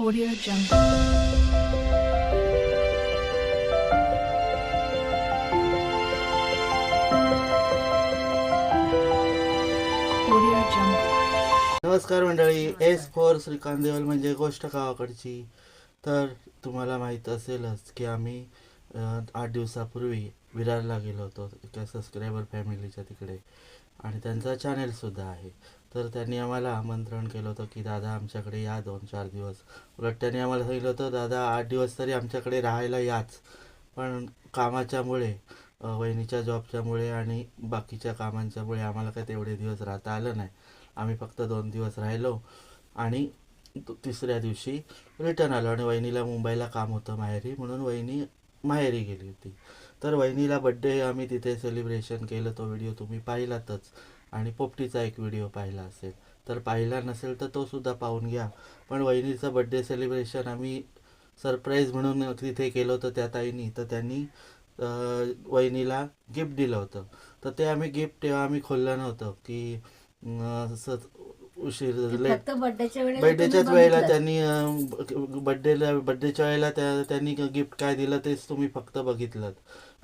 Audio Jungle. Audio Jungle. नमस्कार मंडळी. S four Shrikant Deval म्हणजे गोष्ट गावाकडची. तर तुम्हाला माहीत असेलच की आम्ही 8 दिवसापूर्वी विरारला गेलो होतो एका सबस्क्रायबर फॅमिलीच्या तिकडे, आणि त्यांचा चॅनेलसुद्धा आहे. तर त्यांनी आम्हाला आमंत्रण केलं होतं की दादा आमच्याकडे या 2-4 दिवस. उलट त्यांनी आम्हाला सांगितलं होतं दादा 8 दिवस तरी आमच्याकडे राहायला याच, पण कामाच्यामुळे वहिनीच्या जॉबच्यामुळे आणि बाकीच्या कामांच्यामुळे आम्हाला काय तेवढे दिवस राहता आलं नाही. आम्ही फक्त 2 दिवस राहिलो आणि तिसऱ्या दिवशी रिटर्न आलो. आणि वहिनीला मुंबईला काम होतं माहेरी, म्हणून वहिनी माहेरी गेली होती. तर वहिनीला बड्डे आम्ही तिथे सेलिब्रेशन केलं. तो व्हिडिओ तुम्ही पाहिलातच, आणि पोपटीचा एक व्हिडिओ पाहिला असेल. तर पाहिला नसेल तर तो सुद्धा पाहून घ्या. पण वहिनीचं बड्डे सेलिब्रेशन आम्ही सरप्राईज म्हणून तिथे केलं होतं त्या ताईंनी. तर त्यांनी वहिनीला गिफ्ट दिलं होतं. तर ते आम्ही गिफ्ट तेव्हा आम्ही खोललं नव्हतं की असंच उशीर लेट. फक्त बर्थडेच्या वेळेला बड्डेच्याच तुम्ही वेळेला बघितलं. त्यांनी बड्डेच्या वेळेला त्यांनी गिफ्ट काय दिलं तेच तुम्ही फक्त बघितलं.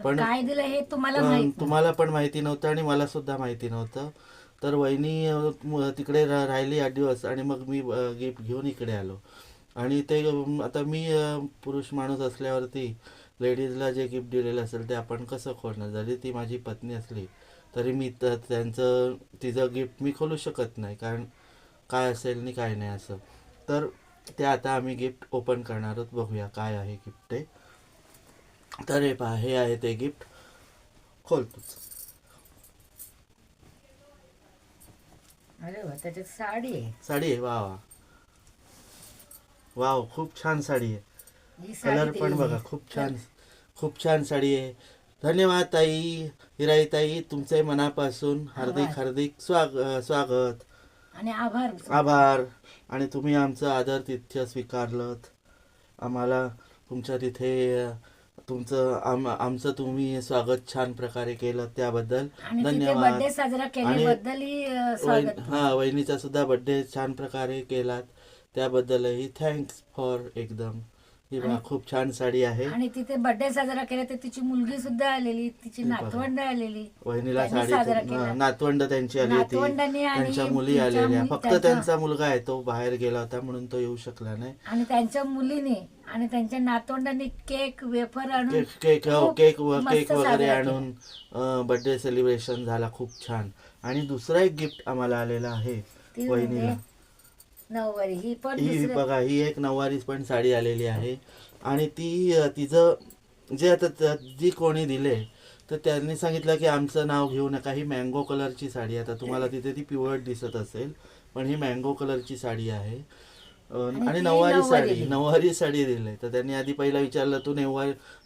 पण काय दिलं हे तुम्हाला माहित नाही. तुम्हाला पण माहिती नव्हतं आणि मला सुद्धा माहिती नव्हतं. तर वहिनी तिकडे राहिली 8 दिवस, आणि मग मी गिफ्ट घेऊन इकडे आलो. आणि ते आता मी पुरुष माणूस असल्यावरती लेडीजला जे गिफ्ट दिलेलं असेल ते आपण कसं खोलणार. जरी ती माझी पत्नी असली तरी मी तिचं गिफ्ट मी खोलू शकत नाही, कारण काय असेल आणि काय नाही असं. तर ते आता आम्ही गिफ्ट ओपन करणार आहोत. बघूया काय आहे गिफ्ट ते. तर हे पहा, हे आहे ते गिफ्ट. खोलतोच. अरे वा, त्याच्यात साडी आहे. साडी आहे. वा वा वाव, खूप छान साडी आहे. ही साडी कलर पण बघा, खूप छान साडी आहे. धन्यवाद ताई, हिराई ताई, तुमचे मनापासून हार्दिक हार्दिक स्वागत आणि आभार. आभार. आणि तुम्ही आमचं आदरातिथ्य स्वीकारलं. आम्हाला तुमच्या तिथे आमचं तुम्ही स्वागत छान प्रकारे केलं त्याबद्दल आणि तिथे धन्यवाद. बर्थडे साजरा केल्याबद्दलही स्वागत. वहिनीचा सुद्धा बर्थडे छान प्रकारे केलात त्याबद्दलही थँक्स फॉर एकदम. ही बघा, खूप छान साडी आहे. आणि तिथे बर्थडे साजरा केला तर तिची मुलगी सुद्धा आलेली, तिची हे बघा. नातवंड आलेली. वहिनीला त्यांनी साजरा साडी केला. नातवंड त्यांची आली होती, नातवंडांनी आणि त्यांच्या मुली तिच्या आलेल्या. मुली- फक्त त्यांच्या- त्यांचा मुलगा आहे, तो बाहेर गेला होता म्हणून तो येऊ शकला नाही. आणि त्यांच्या मुलीने आणि त्यांच्या नातवंडांनी केक वेफर आणून केक खूप केक मस्त वगैरे साजरा आणून बर्थडे सेलिब्रेशन झाला खूप छान. आणि दुसरा एक गिफ्ट आम्हाला आलेला आहे ती वहिनीला. म्हणजे नऊवारी. ही पण ही दुसरं- बघा, ही एक नऊवारी पण साडी आलेली आहे. आणि तिचं जे आता जी कोणी दिले तर त्यांनी सांगितलं की आमचं नाव घेऊ नका. ही मँगो कलरची साडी. आता तुम्हाला तिथे ती पिवळट दिसत असेल, पण ही मँगो कलरची साडी आहे. आणि ती नऊवारी साडी दिली. तर त्यांनी आधी पहिला विचारलं, तू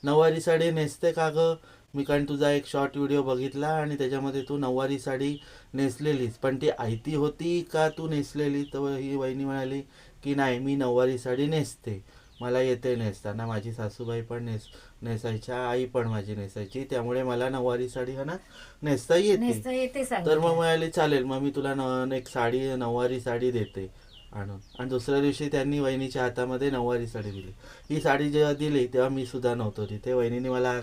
नऊवारी साडी नेसते का ग? मी कारण तुझा एक शॉर्ट व्हिडिओ बघितला आणि त्याच्यामध्ये तू नऊवारी साडी नेसलेलीस, पण ती आयती होती का तू नेसलेली? तर ही वहिनी म्हणाली की नाही, मी नऊवारी साडी नेसते, मला येते नेसताना. माझी सासूबाई पण नेसायच्या, आई पण माझी नेसायची, त्यामुळे मला नऊवारी साडी नेसता येते. येते तर मग म्हणाली चालेल, मग मी तुला एक नऊवारी साडी देते आणून. आणि दुसऱ्या दिवशी त्यांनी वहिनीच्या हातामध्ये नऊवारी साडी दिली. ही साडी जेव्हा दिली तेव्हा मी सुद्धा नव्हतो तिथे. वहिनीने मला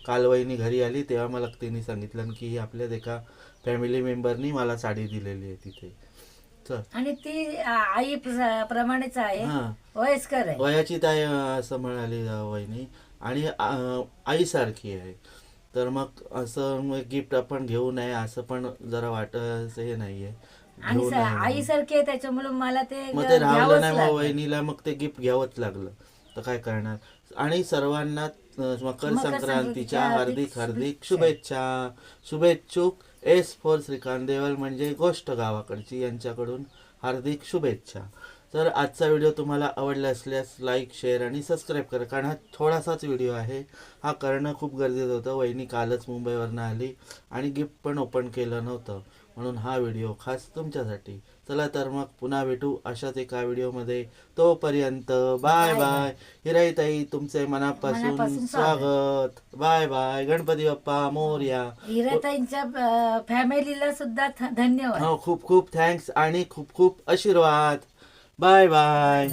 काल वहिनी घरी आली तेव्हा मला तिने सांगितलं की ही आपल्याच एका फॅमिली मेंबरनी मला साडी दिलेली आहे तिथे. चल. आणि ती आई प्रमाणेच आहे, हां, वयस्कर आहे. वयाची ताई असं म्हणाली वहिनी, आणि आईसारखी आहे. तर मग असं गिफ्ट आपण घेऊ नये असं पण जरा वाटत हे नाहीये. आणि घेऊ नये आईसारखी आहे त्याच्यामुळे मला ते मग ते राहिलं घ्यावंच नाही. मग लागलं. वहिनीला मग ते गिफ्ट घ्यावंच लागलं. तर काय करणार. आणि सर्वांना मकर संक्रांतीच्या हार्दिक हार्दिक शुभेच्छा. शुभेच्छुक एस फोर श्रीकांत देवल म्हणजे गोष्ट गावाकडची यांच्याकडून हार्दिक शुभेच्छा. तर आजचा व्हिडिओ तुम्हाला आवडला असल्यास लाईक, शेअर आणि सबस्क्राईब करा, कारण हा थोडासाच व्हिडिओ आहे. हा करणं खूप गरजेचं होतं. वहिनी कालच मुंबईवरनं आली आणि गिफ्ट पण ओपन केलं नव्हतं, म्हणून हा व्हिडिओ खास तुमच्यासाठी. चला तर मग पुन्हा भेटू अशाच एका व्हिडिओमध्ये. तोपर्यंत बाय बाय. हिराईताई, तुमचे मनापासून स्वागत. Bye bye. गणपती बाप्पा मोरया. हिराताईंच्या फॅमिलीला सुद्धा धन्यवाद. हो, खूप खूप थँक्स आणि खूप खूप आशीर्वाद. Bye bye.